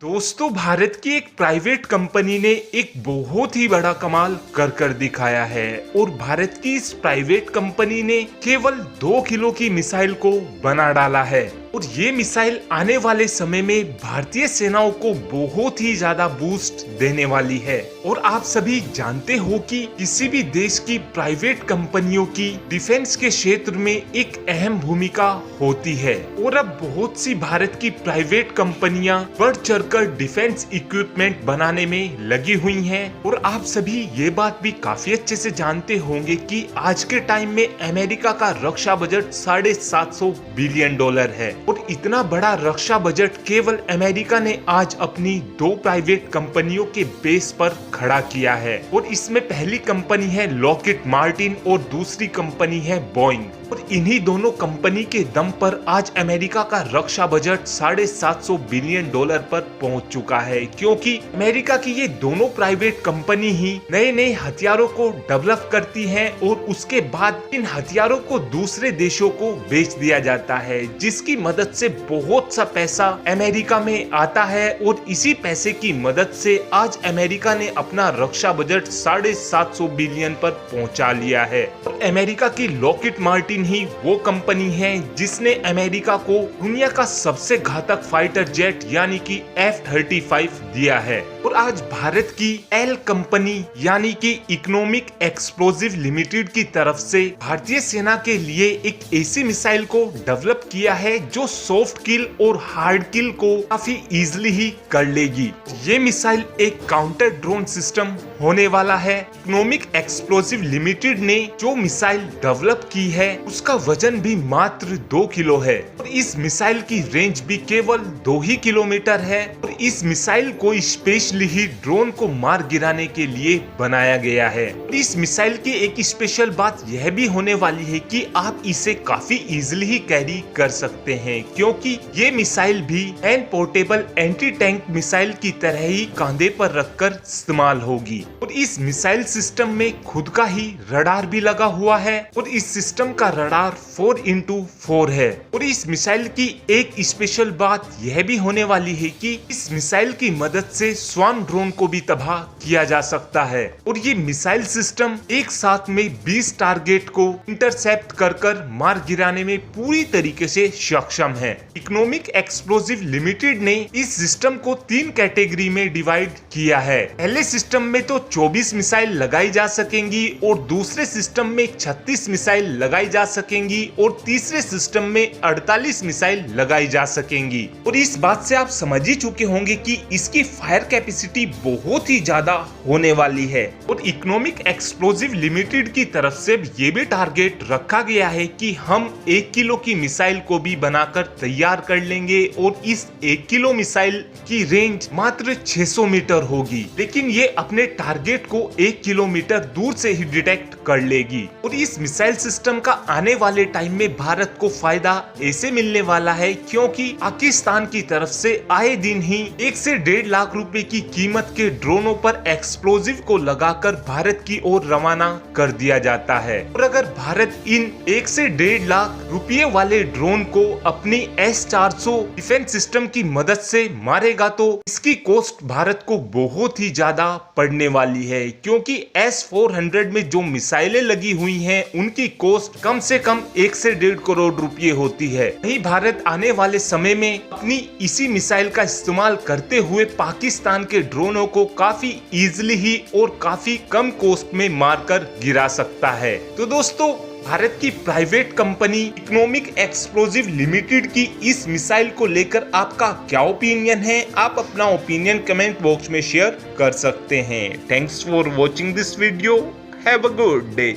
दोस्तों, भारत की एक प्राइवेट कंपनी ने एक बहुत ही बड़ा कमाल कर दिखाया है और भारत की इस प्राइवेट कंपनी ने केवल 2 किलो की मिसाइल को बना डाला है और ये मिसाइल आने वाले समय में भारतीय सेनाओं को बहुत ही ज्यादा बूस्ट देने वाली है। और आप सभी जानते हो कि किसी भी देश की प्राइवेट कंपनियों की डिफेंस के क्षेत्र में एक अहम भूमिका होती है और अब बहुत सी भारत की प्राइवेट कंपनियां बढ़ चढ़कर डिफेंस इक्विपमेंट बनाने में लगी हुई हैं। और आप सभी ये बात भी काफी अच्छे से जानते होंगे कि आज के टाइम में अमेरिका का रक्षा बजट $750 बिलियन है और इतना बड़ा रक्षा बजट केवल अमेरिका ने आज अपनी 2 प्राइवेट कंपनियों के बेस पर खड़ा किया है। और इसमें पहली कंपनी है लॉकहीड मार्टिन और दूसरी कंपनी है बोइंग। और इन्हीं दोनों कंपनी के दम पर आज अमेरिका का रक्षा बजट $750 बिलियन पर पहुंच चुका है, क्योंकि अमेरिका की ये दोनों प्राइवेट कंपनी ही नए नए हथियारों को डेवलप करती हैं और उसके बाद इन हथियारों को दूसरे देशों को बेच दिया जाता है, जिसकी मदद से बहुत सा पैसा अमेरिका में आता है। और इसी पैसे की मदद से आज अमेरिका ने अपना रक्षा बजट $750 बिलियन पर पहुंचा लिया है। और अमेरिका की लॉकहीड मार्टिन ही वो कंपनी है जिसने अमेरिका को दुनिया का सबसे घातक फाइटर जेट यानी कि F-35 दिया है। और आज भारत की एल कंपनी यानी कि इकोनॉमिक एक्सप्लोजिव लिमिटेड की तरफ से भारतीय सेना के लिए एक ऐसी मिसाइल को डेवलप किया है जो सॉफ्ट किल और हार्ड किल को काफी इजीली ही कर लेगी। ये मिसाइल एक काउंटर ड्रोन सिस्टम होने वाला है। इकोनॉमिक एक्सप्लोजिव लिमिटेड ने जो मिसाइल डेवलप की है उसका वजन भी मात्र 2 किलो है और इस मिसाइल की रेंज भी केवल 2 ही किलोमीटर है। और इस मिसाइल को स्पेशली ही ड्रोन को मार गिराने के लिए बनाया गया है। और इस मिसाइल की एक स्पेशल बात यह भी होने वाली है कि आप इसे काफी इजीली ही कैरी कर सकते हैं, क्योंकि ये मिसाइल भी hand portable anti tank missile की तरह ही कंधे पर रखकर इस्तेमाल होगी। और इस मिसाइल सिस्टम में खुद का ही रडार भी लगा हुआ है और इस सिस्टम का रडार 4x4 है। और इस मिसाइल की एक स्पेशल बात यह भी होने वाली है कि इस मिसाइल की मदद से स्वार्म ड्रोन को भी तबाह किया जा सकता है। और ये मिसाइल सिस्टम एक साथ में 20 टारगेट को इंटरसेप्ट कर मार गिराने में पूरी तरीके से सक्षम है। इकोनॉमिक एक्सप्लोजिव लिमिटेड ने इस सिस्टम को 3 कैटेगरी में डिवाइड किया है। पहले सिस्टम में तो 24 मिसाइल लगाई जा सकेंगी और दूसरे सिस्टम में 36 मिसाइल लगाई जा सकेंगी और तीसरे सिस्टम में 48 मिसाइल लगाई जा सकेंगी। और इस बात से आप समझ ही चुके होंगे कि इसकी फायर कैपेसिटी बहुत ही ज्यादा होने वाली है। और इकोनॉमिक एक्सप्लोजिव लिमिटेड की तरफ से ये भी टारगेट रखा गया है कि हम 1 किलो की मिसाइल को भी बनाकर तैयार कर लेंगे और इस 1 किलो मिसाइल की रेंज मात्र 600 मीटर होगी, लेकिन ये अपने टारगेट को 1 किलोमीटर दूर से ही डिटेक्ट कर लेगी। और इस मिसाइल सिस्टम का आने वाले टाइम में भारत को फायदा ऐसे मिलने वाला है, क्योंकि पाकिस्तान की तरफ से आए दिन ही 1 से 1.5 लाख रुपए की कीमत के ड्रोनों पर एक्सप्लोजिव को लगाकर भारत की ओर रवाना कर दिया जाता है। और अगर भारत इन 1 से 1.5 लाख रुपए वाले ड्रोन को अपनी S-400 डिफेंस सिस्टम की मदद से मारेगा तो इसकी कॉस्ट भारत को बहुत ही ज्यादा पड़ने वाली है, क्योंकि S-400 में जो मिसाइलें लगी हुई हैं उनकी कॉस्ट कम से कम 1 से 1.5 करोड़ रुपए होती है। वहीं भारत आने वाले समय में अपनी इसी मिसाइल का इस्तेमाल करते हुए पाकिस्तान के ड्रोनों को काफी इजीली ही और काफी कम कॉस्ट में मारकर गिरा सकता है। तो दोस्तों, भारत की private company economic explosive limited की इस मिसाइल को लेकर आपका क्या ओपिनियन है? आप अपना ओपिनियन कमेंट बॉक्स में शेयर कर सकते हैं। Thanks for watching this video. Have a good day.